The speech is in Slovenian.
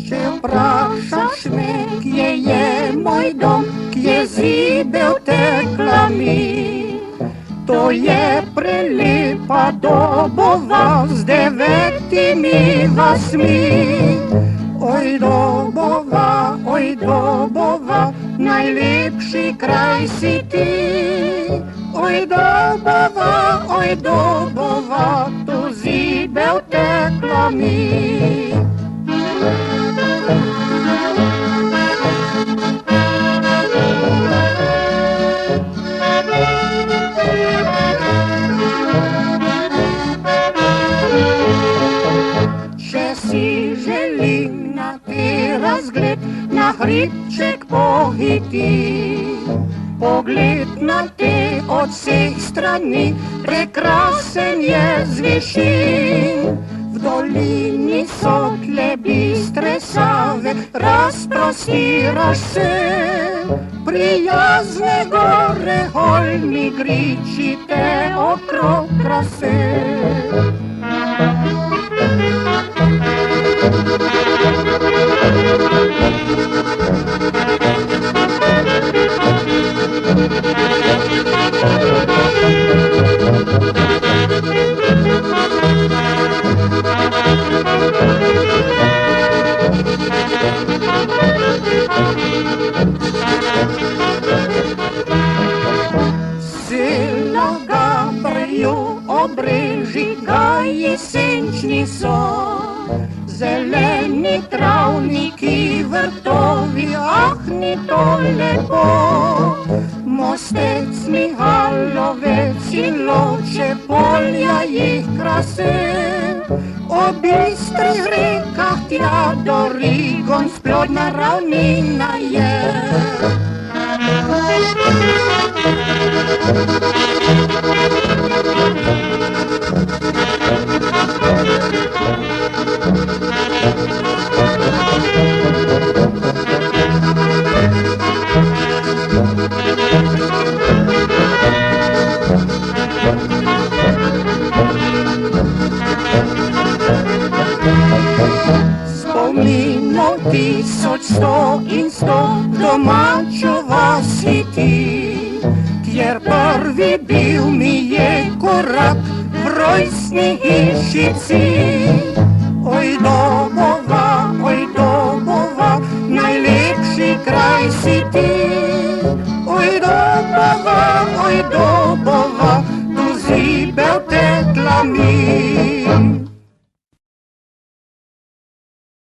Če vprašaš me, kje je moj dom, kje zibel tekla mi, to je prelepa Dobova z 9 vasmi. Oj Dobova, najlepši kraj si ti. Oj Dobova, tu zibel tekla mi. Če si želim na te razgled, na hribček pohiti, pogled na te od vseh strani, prekrasen je z višin. V dolini so tle bistre Save, razprostiraš se, prijazne gore, Holmi, Griči te okrog krase. Silnoga brju obreži ga jesenčni so, zeleni travniki, vrtovi, ah, ni to lepo. Mostec, Mihalovec in Lovče, polja jih krase, o bistrih rekah tja do Rigon, splodna ravnina je. Spominov 1100 in 100 domačo vas ti, kjer prvi bil mi je korak v rojstni hišici. Oj,